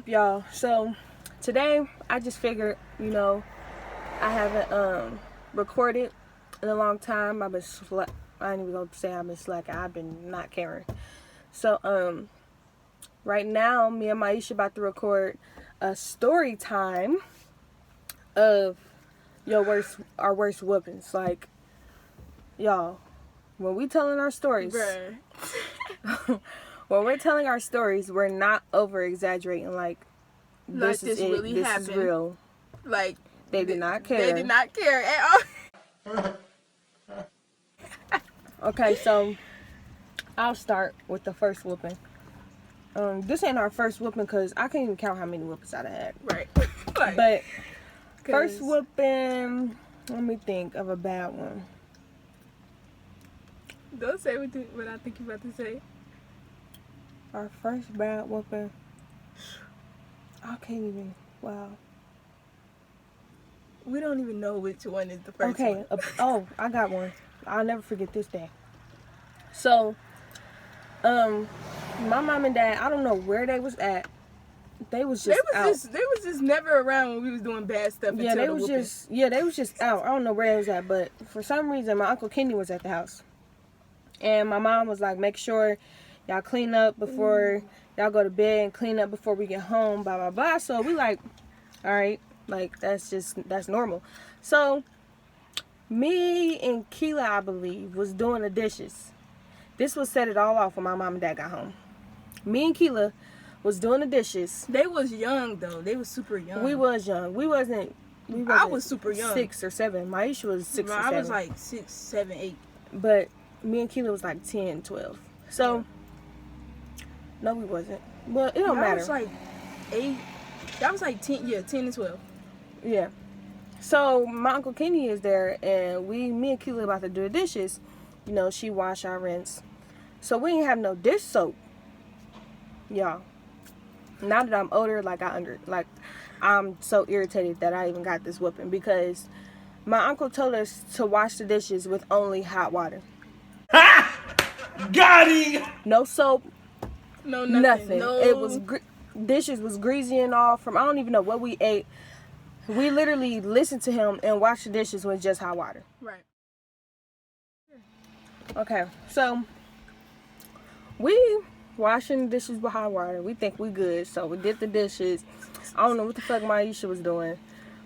up, y'all? So today I just figured, I haven't recorded in a long time. I ain't even gonna say I've been slacking. I've been not caring. So right now me and Myeesha about to record a story time of our worst whoopings. Like, y'all, when we telling our stories, Bruh. when we're telling our stories, we're not over exaggerating. Like this is it. Really this happened. is real. Like They did not care. They did not care at all. Okay, so I'll start with the first whooping. This ain't our first whooping because I can't even count how many whoopings I've had. Right. But first whooping, let me think of a bad one. Don't say what I think you're about to say. Our first bad whooping. I can't even. Wow. We don't even know which one is the first one. Okay. I got one. I'll never forget this day. So, my mom and dad, I don't know where they was at. They was just out. They was just never around when we was doing bad stuff. Yeah, they was just out. I don't know where they was at, but for some reason, my Uncle Kenny was at the house. And my mom was like, make sure y'all clean up before y'all go to bed and clean up before we get home, blah, blah, blah. So we like, all right, like that's normal. So me and Keela, I believe, was doing the dishes. This would set it all off when my mom and dad got home. Me and Keela was doing the dishes. They was young though. They was super young. We was young. I was super young. 6 or 7. Myeesha was 6 or 7. I was like 6, 7, 8. But me and Keela was like 10, 12. So, no, we wasn't. Well, it don't matter. That was like 8. That was like 10. Yeah, 10 and 12. Yeah. So my Uncle Kenny is there, and me and Keela about to do the dishes. She wash, I rinse. So we ain't have no dish soap, y'all. Now that I'm older, I'm so irritated that I even got this whooping because my uncle told us to wash the dishes with only hot water. Got him! No soap. No, nothing. No. It was dishes was greasy and all from I don't even know what we ate. We literally listened to him and washed the dishes with just hot water. Right. Okay, so we washing the dishes with hot water. We think we good, so we did the dishes. I don't know what the fuck Myeesha was doing.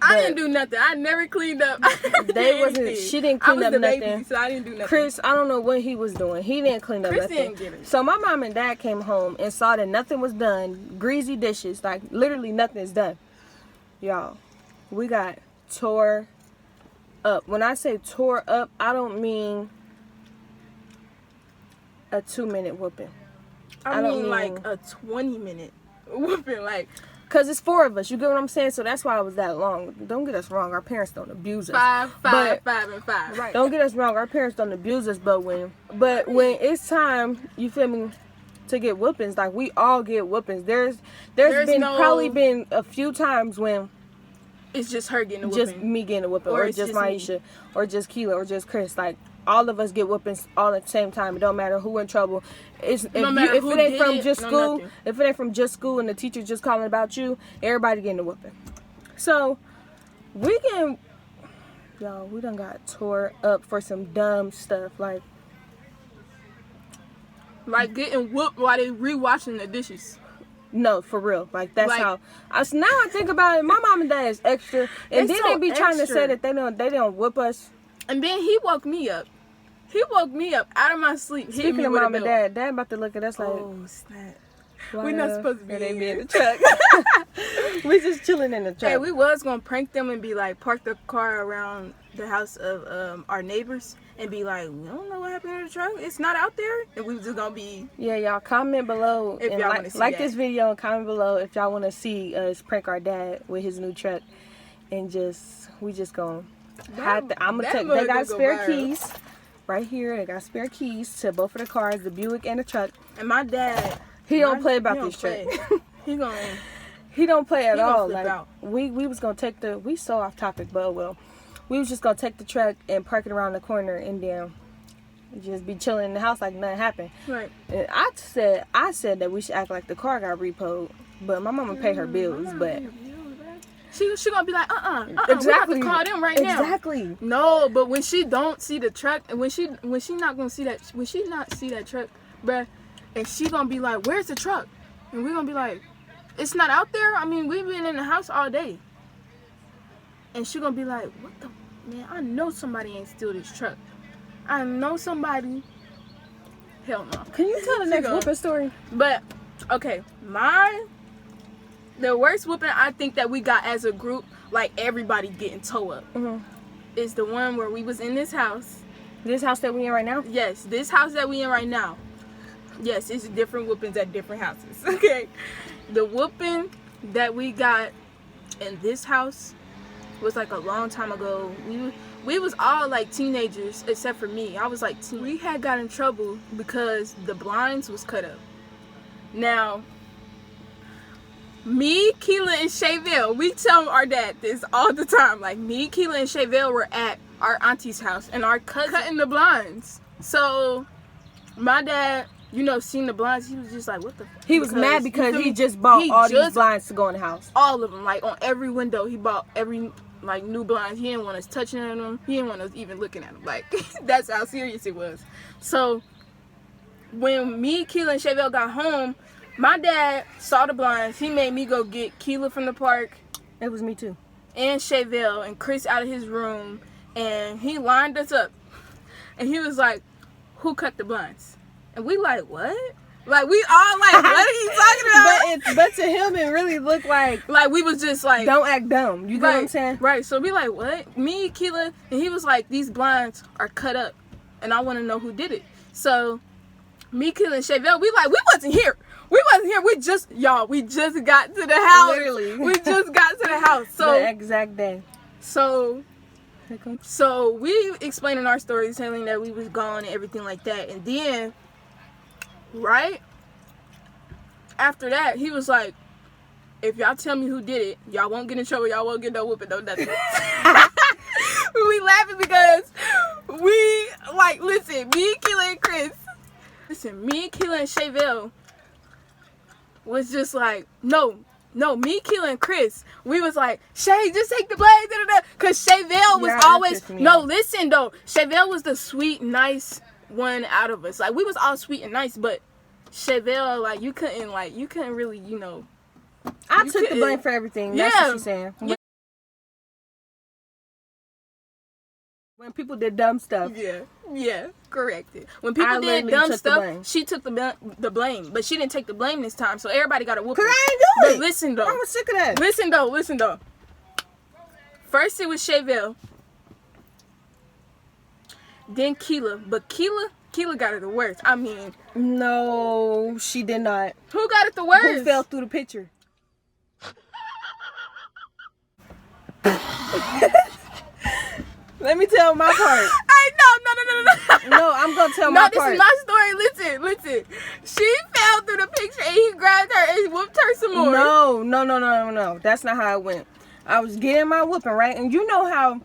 I didn't do nothing. I never cleaned up. She didn't clean up nothing. Baby, so I didn't do nothing. Chris, I don't know what he was doing. He didn't clean up nothing. Didn't get it. So my mom and dad came home and saw that nothing was done. Greasy dishes, like literally nothing is done. Y'all, we got tore up. When I say tore up, I don't mean a 2-minute whooping. I mean like a 20-minute whooping, like. Cause it's 4 of us, you get what I'm saying? So that's why it was that long. Don't get us wrong, our parents don't abuse us. 5, 5, 5, and 5. Right. Don't get us wrong, our parents don't abuse us, but when it's time, you feel me, to get whoopings, like we all get whoopings. There's probably been a few times when it's just her getting a whooping, just me getting a whooping, or just Myeesha, or just Keela, or just Chris. Like all of us get whoopings all at the same time. It don't matter who in trouble. If it ain't from just school and the teacher just calling about you, everybody getting a whooping. So we done got tore up for some dumb stuff like getting whooped while they rewashing the dishes. No, for real. Like that's how. Now I think about it, my mom and dad is extra, and then they be trying to say that they don't whoop us. And then he woke me up. He woke me up out of my sleep. Speaking of mom and dad about to look at us like, oh snap. We're not supposed to be in the truck. We just chilling in the truck. Hey, we was gonna prank them and be like, park the car around the house of our neighbors and be like, we don't know what happened to the truck. It's not out there. And we was just gonna be. Yeah, y'all comment below if and y'all want to see like this video and comment below if y'all want to see us prank our dad with his new truck, and we just gonna hide the. I'm gonna take. They got spare keys. Right here, they got spare keys to both of the cars, the Buick and the truck. And my dad, he don't play about this truck. He don't play at all. Like we was gonna take we so off topic, but well, we was just gonna take the truck and park it around the corner and then just be chilling in the house like nothing happened. Right. And I said that we should act like the car got repoed. But my mama pay her bills, but she gonna be like, exactly. We have to call them right now. Exactly. No, but when she don't see the truck, and when she not gonna see that, when she not see that truck, bruh, and she gonna be like, where's the truck? And we gonna be like, it's not out there. I mean, we've been in the house all day. And she gonna be like, what the man? I know somebody ain't steal this truck. I know somebody. Hell no. Can you tell the next whooping story? But okay, the worst whooping I think that we got as a group, like everybody getting toe up, is the one where we was in this house. This house that we in right now? Yes, this house that we in right now. Yes, it's different whoopings at different houses. Okay, the whooping that we got in this house was like a long time ago. We was all like teenagers except for me. I was like teen. We had got in trouble because the blinds was cut up. Now, me, Keela, and Shayville, we tell our dad this all the time. Like, me, Keela, and Shayville were at our auntie's house, and our cousin cutting the blinds. So, my dad, you know, seen the blinds. He was just like, what the fuck? He was mad because he just bought all these blinds to go in the house. All of them. Like, on every window, he bought every, like, new blinds. He didn't want us touching them. He didn't want us even looking at them. Like, that's how serious it was. So, when me, Keela, and Shayville got home, my dad saw the blinds. He made me go get Keela from the park. It was me too. And Shayville and Chris out of his room. And he lined us up. And he was like, who cut the blinds? And we like, what? Like, we all like, what are you talking about? But to him, it really looked like we was just like, don't act dumb. You know what I'm saying? Right. So we like, what? Me, Keela, and he was like, these blinds are cut up. And I want to know who did it. So, me, Keela, and Shayville, we like, we wasn't here. We just got to the house. Literally. We just got to the house. So the exact day. So we explaining our story, telling that we was gone and everything like that. And then, right after that, he was like, if y'all tell me who did it, y'all won't get in trouble. Y'all won't get no whooping, no nothing. We laughing because we, like, listen, me, Keela, and Chris. Listen, me, Keela, and Shayville was just like, no, me, Keela, and Chris, we was like, Shay, just take the blame, because Shayville was always, no, listen, though, Shayville was the sweet, nice one out of us. Like, we was all sweet and nice, but Shayville, like, you couldn't really, you know. I took the blame for everything. That's what she's saying. Yeah. When people did dumb stuff. Yeah, corrected. When people did dumb stuff, she took the blame. But she didn't take the blame this time, so everybody got a whooping. Because I ain't do it. But listen, though. I'm sick of that. Listen, though. First, it was Shayville. Then Keela. But Keela got it the worst. I mean. No, she did not. Who got it the worst? Who fell through the picture? Let me tell my part. No, I'm gonna tell my part. No, this is my story. Listen. She fell through the picture and he grabbed her and whooped her some more. No. That's not how it went. I was getting my whooping, right? And you know how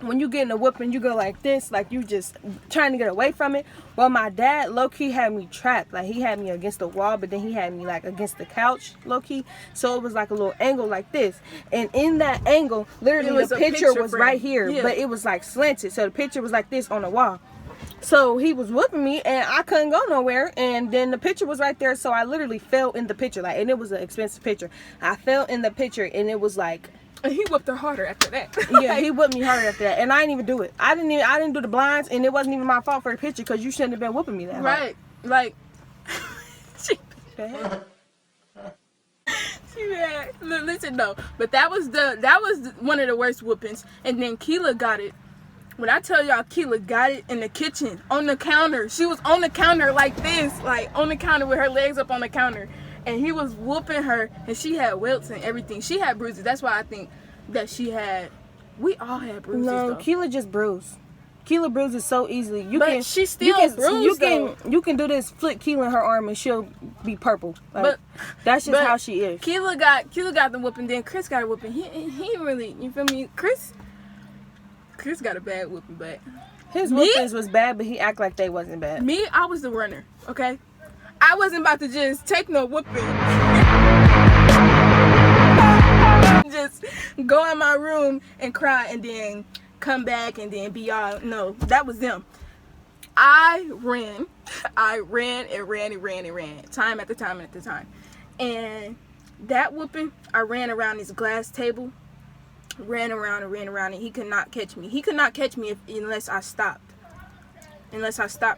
when you getting a whooping, you go like this, like you just trying to get away from it. Well, my dad low-key had me trapped. Like, he had me against the wall, but then he had me like against the couch, low-key. So it was like a little angle like this. And in that angle, literally the picture was frame right here, but it was like slanted. So the picture was like this on the wall. So he was whooping me and I couldn't go nowhere. And then the picture was right there. So I literally fell in the picture. Like, and it was an expensive picture. I fell in the picture and it was like, and he whooped her harder after that. Yeah, he whooped me harder after that, and I didn't even do it. I didn't do the blinds, and it wasn't even my fault for the picture because you shouldn't have been whooping me that hard. Right, like she bad. Listen though, but that was one of the worst whoopings. And then Keela got it. When I tell y'all, Keela got it in the kitchen on the counter. She was on the counter like this, like on the counter with her legs up on the counter. And he was whooping her, and she had welts and everything. She had bruises. That's why I think that we all had bruises. No, though. Keela just bruised. Keela bruises so easily. She still bruised. You can do this, flick Keela in her arm, and she'll be purple. Like, but that's just how she is. Keela got the whooping. Then Chris got a whooping. He really, you feel me? Chris got a bad whooping, but his whoopings was bad, but he act like they wasn't bad. Me, I was the runner. Okay. I wasn't about to just take no whooping. go in my room and cry and then come back and then be all, no, that was them. I ran and ran, time after time after time. And that whooping, I ran around this glass table, ran around, and he could not catch me. He could not catch me unless I stopped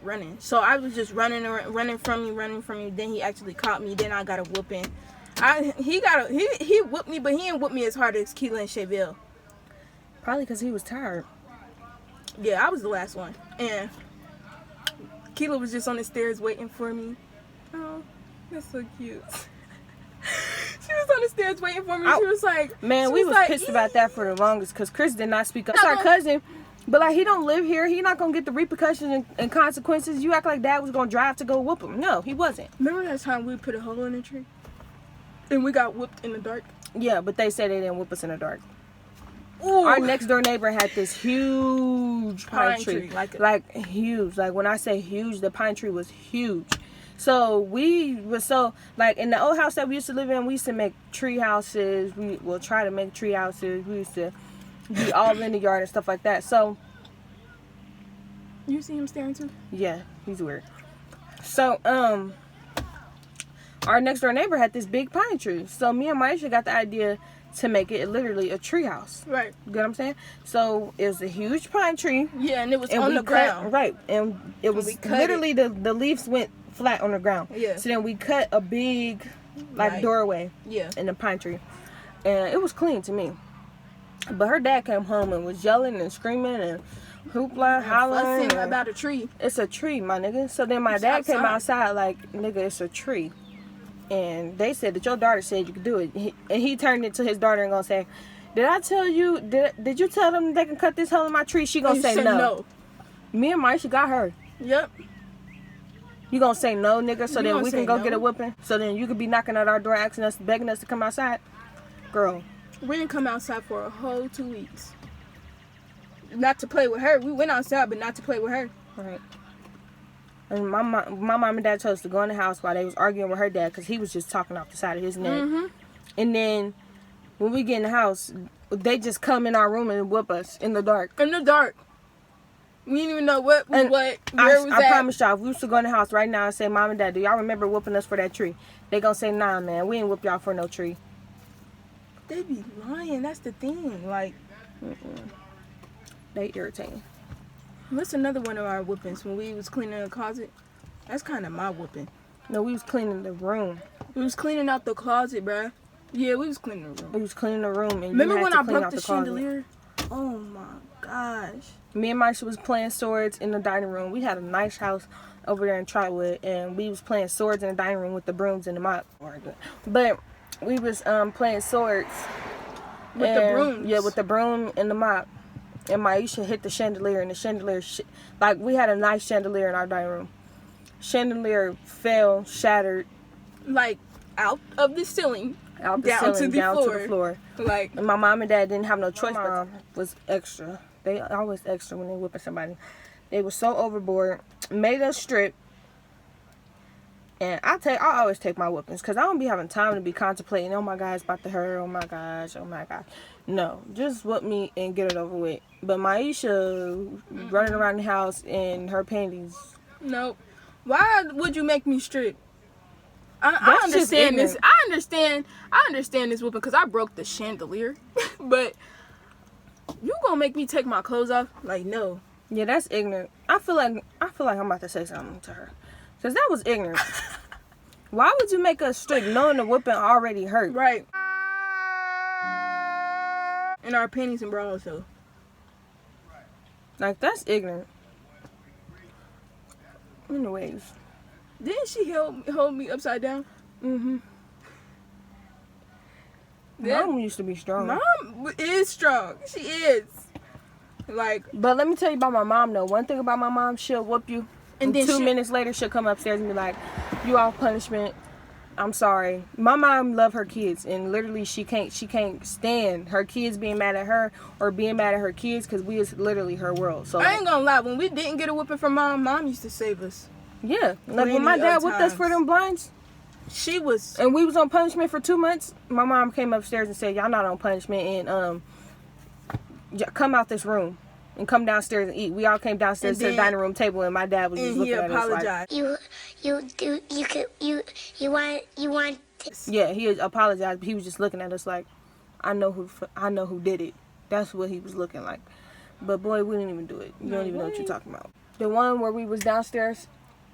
running. So I was just running from you. Then he actually caught me. Then I got a whooping. He whooped me, but he didn't whoop me as hard as Keela and Chevelle. Probably because he was tired. Yeah, I was the last one. And Keela was just on the stairs waiting for me. Oh, that's so cute. She was on the stairs waiting for me. She was like, man, we was like, pissed about that for the longest because Chris did not speak up. That's our cousin. But, like, he don't live here. He not going to get the repercussions and consequences. You act like Dad was going to drive to go whoop him. No, he wasn't. Remember that time we put a hole in the tree? And we got whooped in the dark? Yeah, but they said they didn't whoop us in the dark. Ooh. Our next door neighbor had this huge pine tree. Like, huge. Like, when I say huge, the pine tree was huge. So, like, in the old house that we used to live in, we used to make tree houses. We will try to make tree houses. We used to be all in the yard and stuff like that. So, you see him staring too? Yeah, he's weird. So, our next door neighbor had this big pine tree. So me and Myeesha got the idea to make it literally a tree house. Right. You get what I'm saying? So it was a huge pine tree. Yeah, and it was on the ground. Right. And it was literally the leaves went flat on the ground. Yeah. So then we cut a big doorway. Yeah. In the pine tree. And it was clean to me. But her dad came home and was yelling and screaming and hoopla, hollering about a tree. It's a tree, my nigga. So then my dad came outside like, nigga, it's a tree. And they said that your daughter said you could do it. And he turned it to his daughter and gonna say, did I tell you, did you tell them they can cut this hole in my tree? She gonna say no. Me and Myeesha got her. Yep. You gonna say no, nigga, so then we can go get a whooping? So then you could be knocking at our door asking us, begging us to come outside? Girl. We didn't come outside for a whole 2 weeks. Not to play with her. We went outside, but not to play with her. Right. And my mom and dad told us to go in the house while they was arguing with her dad because he was just talking off the side of his neck. Mm-hmm. And then when we get in the house, they just come in our room and whoop us in the dark. In the dark. We didn't even know where was I promise y'all, if we used to go in the house right now and say, Mom and Dad, do y'all remember whooping us for that tree? They gonna say, nah, man, we ain't whoop y'all for no tree. They be lying. That's the thing. Like, they irritating. What's another one of our whoopings when we was cleaning the closet? That's kind of my whooping. No, we was cleaning the room. We was cleaning out the closet, bruh. Yeah, we was cleaning the room. We was cleaning the room. And remember when I broke the chandelier? Oh my gosh. Me and Myeesha was playing swords in the dining room. We had a nice house over there in Trotwood, and we was playing swords in the dining room with the brooms and the mop. But we was playing swords with the brooms. Yeah, with the broom and the mop. And Myeesha hit the chandelier, and the chandelier, like, we had a nice chandelier in our dining room. Chandelier fell, shattered. Like, out of the ceiling. Out the ceiling, down to the floor. Like, and my mom and dad didn't have no choice. My mom was extra. They always extra when they whipping somebody. They were so overboard. Made us strip. And I always take my whoopings because I don't be having time to be contemplating, oh my God, it's about to hurt, oh my gosh, oh my God. No, just whoop me and get it over with. But Myeesha running around the house in her panties. Nope. Why would you make me strip? I understand this. I understand this whooping because I broke the chandelier. But you gonna make me take my clothes off? Like, no. Yeah, that's ignorant. I feel like I'm about to say something to her. Because that was ignorant. Why would you make us strip knowing the whooping already hurt? Right. In our panties and bras, so. Like, that's ignorant. Anyways. Didn't she hold me upside down? Mm-hmm. Mom used to be strong. Mom is strong. She is. Like. But let me tell you about my mom, though. One thing about my mom, she'll whoop you. And then 2 minutes later, she'll come upstairs and be like, you off punishment. I'm sorry. My mom love her kids, and literally she can't stand her kids being mad at her or being mad at her kids because we is literally her world. So I ain't gonna lie, when we didn't get a whooping from mom used to save us. Yeah, like when my dad whipped us for them blinds, She was. And we was on punishment for 2 months. My mom came upstairs and said, y'all not on punishment, and come out this room and come downstairs and eat. We all came downstairs to the dining room table, and my dad was just looking at us like, you want. Yeah, he apologized, but he was just looking at us like, I know who did it. That's what he was looking like. But boy, we didn't even do it. You don't even know what you're talking about. The one where we was downstairs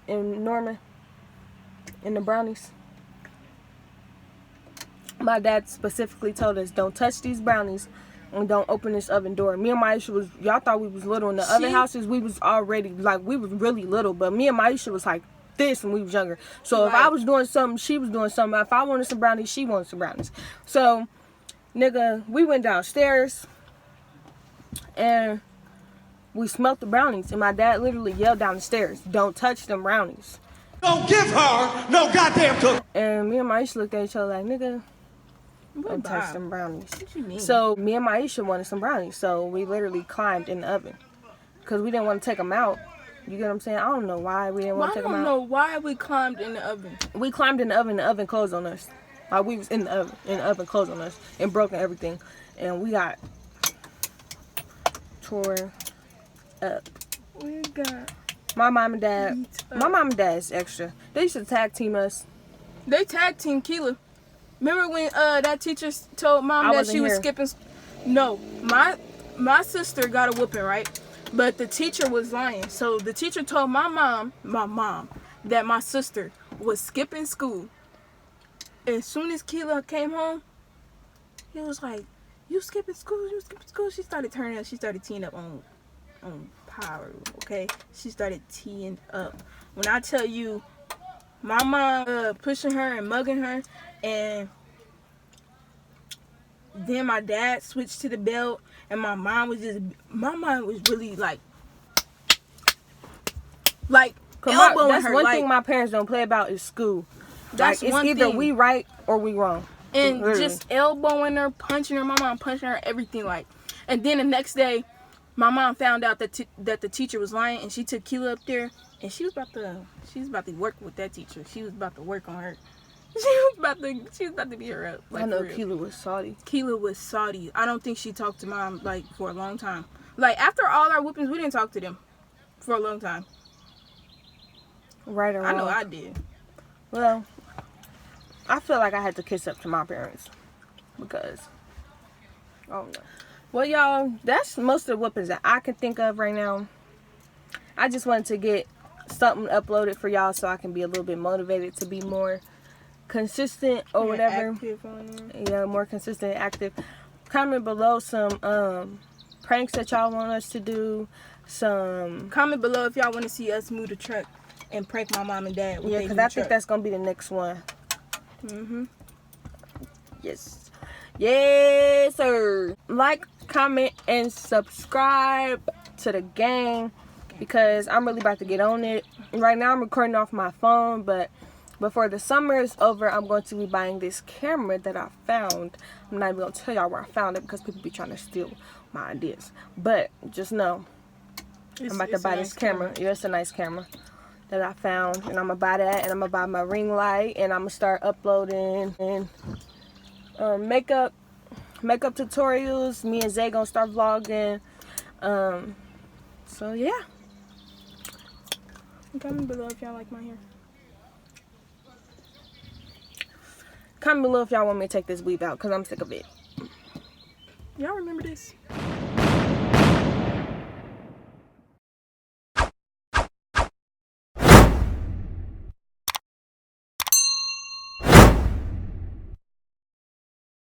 in Norman, in the brownies. My dad specifically told us, don't touch these brownies and don't open this oven door. Me and Myeesha y'all thought we was little. In the other houses, we was already, like, we was really little. But me and Myeesha was like this when we was younger. So if I was doing something, she was doing something. If I wanted some brownies, she wanted some brownies. So, nigga, we went downstairs and we smelt the brownies. And my dad literally yelled down the stairs, don't touch them brownies. Don't give her no goddamn cookie. And me and Myeesha looked at each other like, nigga, don't touch them brownies. What you mean? So me and Myeesha wanted some brownies. So we literally climbed in the oven. Because we didn't want to take them out. You get what I'm saying? I don't know why we didn't want to take them out. I don't know why we climbed in the oven. We climbed in the oven closed on us. Like we was in the oven closed on us. And broken everything. And we got tore up. We got... My mom and dad is extra. They used to tag team us. They tag team Keela. Remember when that teacher told mom that she was skipping? No, my sister got a whooping, right? But the teacher was lying. So the teacher told my mom, that my sister was skipping school. As soon as Keela came home, he was like, "You skipping school? You skipping school?" She started turning up. She started teeing up on power. Okay, she started teeing up. When I tell you, my mom pushing her and mugging her, and then my dad switched to the belt, and my mom was really like elbowing that's her. One thing my parents don't play about is school. That's like, it's one either thing. we right or we wrong. And literally. Just elbowing her, punching her. My mom punching her, everything like. And then the next day, my mom found out that the teacher was lying, and she took Keela up there, and she was about to work with that teacher. She was about to work on her. She was about to beat her up. Like, I know Keela was salty. Keela was salty. I don't think she talked to mom like for a long time. Like after all our whoopings, we didn't talk to them for a long time. Right or wrong? I know I did. Well, I feel like I had to kiss up to my parents because I don't know. Well, y'all, that's most of the whoopings that I can think of right now. I just wanted to get something uploaded for y'all so I can be a little bit motivated to be more consistent or whatever. Active on there. Yeah, more consistent and active. Comment below some pranks that y'all want us to do. Comment below if y'all want to see us move the truck and prank my mom and dad with yeah, because I think that's going to be the next one. Yes. Yes, sir. Like, comment, and subscribe to the gang because I'm really about to get on it. Right now I'm recording off my phone, but before the summer is over, I'm going to be buying this camera that I found. I'm not even going to tell y'all where I found it because people be trying to steal my ideas. But just know, I'm about to buy this camera. Yeah, it's a nice camera that I found. And I'm going to buy that. And I'm going to buy my ring light. And I'm going to start uploading and makeup tutorials. Me and Zay going to start vlogging. So, yeah. Comment below if y'all like my hair. Comment below if y'all want me to take this weave out because I'm sick of it. Y'all remember this?